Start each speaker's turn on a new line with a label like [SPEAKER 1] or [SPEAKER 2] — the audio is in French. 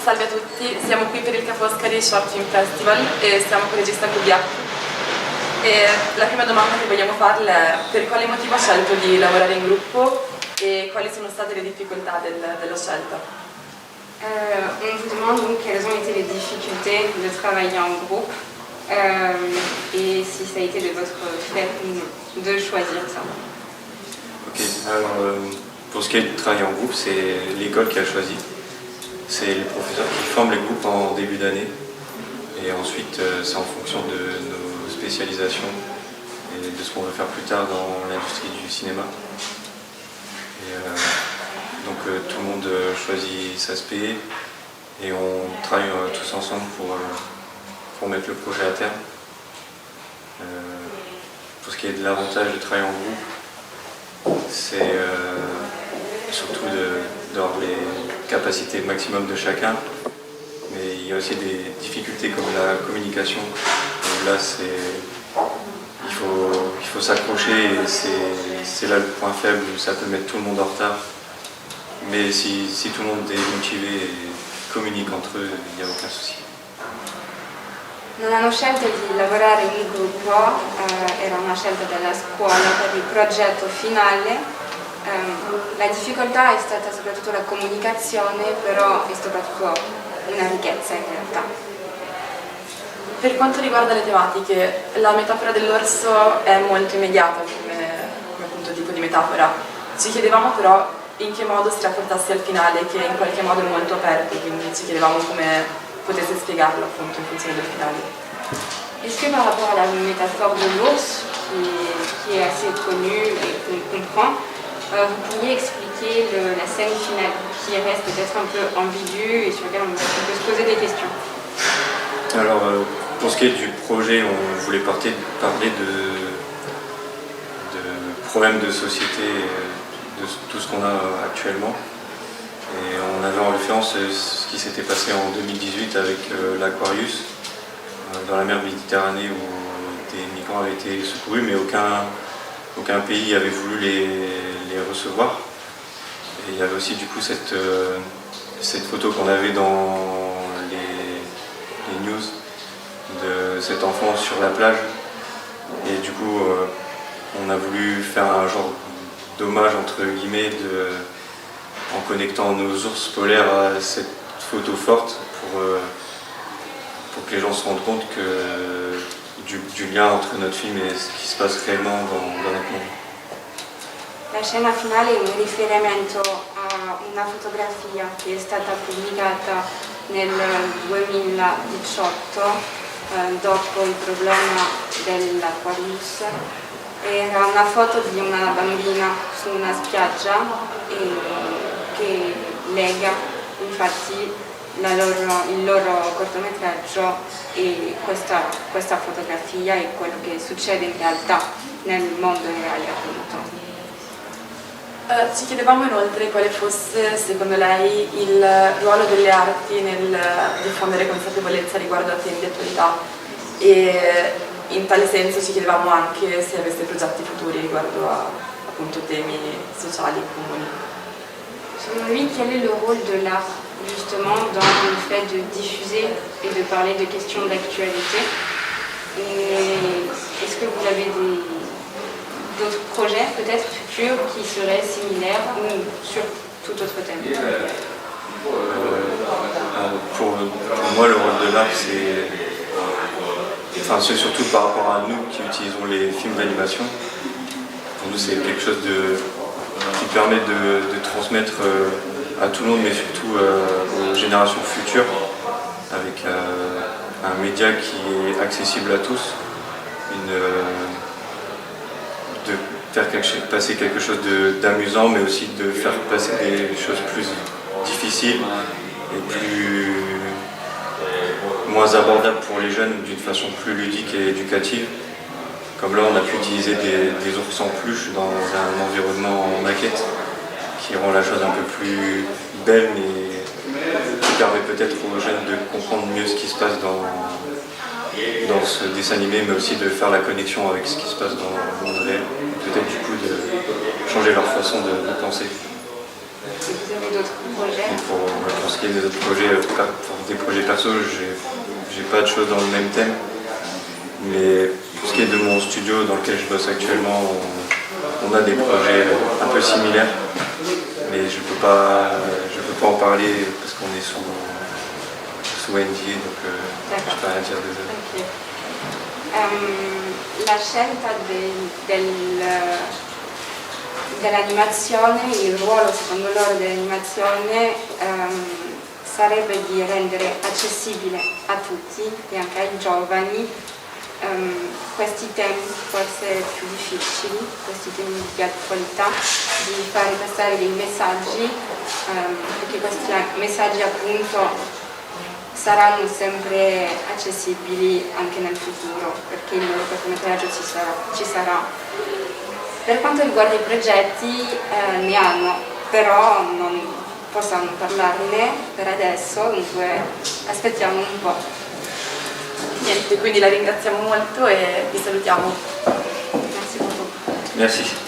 [SPEAKER 1] salve a tutti, siamo qui per il Ca' Foscari Short Film Festival e siamo con il regista Kubiak. E la prima domanda che vogliamo farle è per quale motivo ha scelto di lavorare in gruppo et quelles sont les difficultés de la scelta?
[SPEAKER 2] On vous demande donc quelles ont été les difficultés de travailler en groupe et si ça a été de votre fait ou non de choisir ça.
[SPEAKER 3] Ok, alors pour ce qui est du travail en groupe, c'est l'école qui a choisi. C'est les professeurs qui forment les groupes en début d'année et ensuite c'est en fonction de nos spécialisations et de ce qu'on veut faire plus tard dans l'industrie du cinéma. Et donc tout le monde choisit sa spé et on travaille tous ensemble pour mettre le projet à terme. Pour ce qui est de l'avantage de travailler en groupe, c'est surtout d'avoir les capacités maximum de chacun, mais il y a aussi des difficultés comme la communication. Donc là, il faut s'accrocher et c'est là le point faible où ça peut mettre tout le monde en retard. Mais si tout le monde est motivé et communique entre eux, il n'y a aucun souci.
[SPEAKER 2] Non hanno scelto di lavorare in gruppo, era una scelta della scuola per il progetto finale. La difficoltà è stata soprattutto la comunicazione, però è soprattutto una ricchezza in realtà.
[SPEAKER 1] Per quanto riguarda le tematiche, la metafora dell'orso è molto immediata come appunto tipo di metafora. Ci chiedevamo però in che modo si rapportasse al finale, che in qualche modo è molto aperto, quindi ci chiedevamo come potesse spiegarlo appunto in funzione del finale.
[SPEAKER 2] Est-ce que par rapport à la métaphore de l'ours, qui est assez connue et qu'on comprend, vous pourriez expliquer la scène finale, qui reste peut-être un peu ambiguë et sur laquelle on peut se poser des questions?
[SPEAKER 3] Alors, pour ce qui est du projet, on voulait parler de problèmes de société, de tout ce qu'on a actuellement. Et on avait en référence ce qui s'était passé en 2018 avec l'Aquarius, dans la mer Méditerranée où des migrants avaient été secourus, mais aucun pays avait voulu les recevoir. Et il y avait aussi du coup cette photo qu'on avait dans les news de cet enfant sur la plage. Et du coup, on a voulu faire un genre d'hommage entre guillemets en connectant nos ours polaires à cette photo forte pour que les gens se rendent compte du lien entre notre film et ce qui se passe réellement dans notre monde.
[SPEAKER 2] La scena finale è un riferimento a una fotografia che è stata pubblicata nel 2018 dopo il problema dell'Aquarius. Era una foto di una bambina su una spiaggia che lega infatti il loro cortometraggio e questa fotografia e quello che succede in realtà nel mondo reale appunto.
[SPEAKER 1] Ci chiedevamo inoltre quale fosse, secondo lei, il ruolo delle arti nel diffondere consapevolezza riguardo a temi di attualità e in tale senso ci chiedevamo anche se avesse progetti futuri riguardo a appunto temi sociali comuni.
[SPEAKER 2] Selon lui, quel est le rôle de l'art justement dans le fait de diffuser et de parler de questions d'actualité? Et est-ce que vous avez d'autres projets peut-être futurs qui seraient similaires ou sur tout autre thème?
[SPEAKER 3] Pour moi, le rôle de l'art, c'est surtout par rapport à nous qui utilisons les films d'animation. Pour nous, c'est quelque chose qui permet de transmettre à tout le monde, mais surtout aux générations futures, avec un média qui est accessible à tous, de faire passer quelque chose d'amusant, mais aussi de faire passer des choses plus difficiles et moins abordables pour les jeunes d'une façon plus ludique et éducative. Comme là, on a pu utiliser des ours en peluche dans un environnement en maquette qui rend la chose un peu plus belle, mais qui permet peut-être aux jeunes de comprendre mieux ce qui se passe dans ce dessin animé, mais aussi de faire la connexion avec ce qui se passe dans le monde réel, peut-être du coup de changer leur façon de penser.
[SPEAKER 2] Vous avez Et d'autres projets?
[SPEAKER 3] Pour ce qui est des autres projets, pour des projets perso, j'ai pas de choses dans le même thème. Mais pour ce qui est de mon studio dans lequel je bosse actuellement, on a des projets un peu similaires. Mais je peux pas en parler parce qu'on est sous NDA, donc je peux rien dire, désolé.
[SPEAKER 2] Okay. La scelta dell'animazione, il ruolo secondo loro dell'animazione sarebbe di rendere accessibile a tutti e anche ai giovani questi temi forse più difficili, questi temi di attualità, di fare passare dei messaggi, perché questi messaggi appunto saranno sempre accessibili anche nel futuro, perché il loro cortometraggio ci sarà. Per quanto riguarda i progetti, ne hanno, però non possono parlarne per adesso, dunque aspettiamo un po'.
[SPEAKER 1] Niente, quindi la ringraziamo molto e vi salutiamo.
[SPEAKER 2] Grazie beaucoup.
[SPEAKER 3] Merci.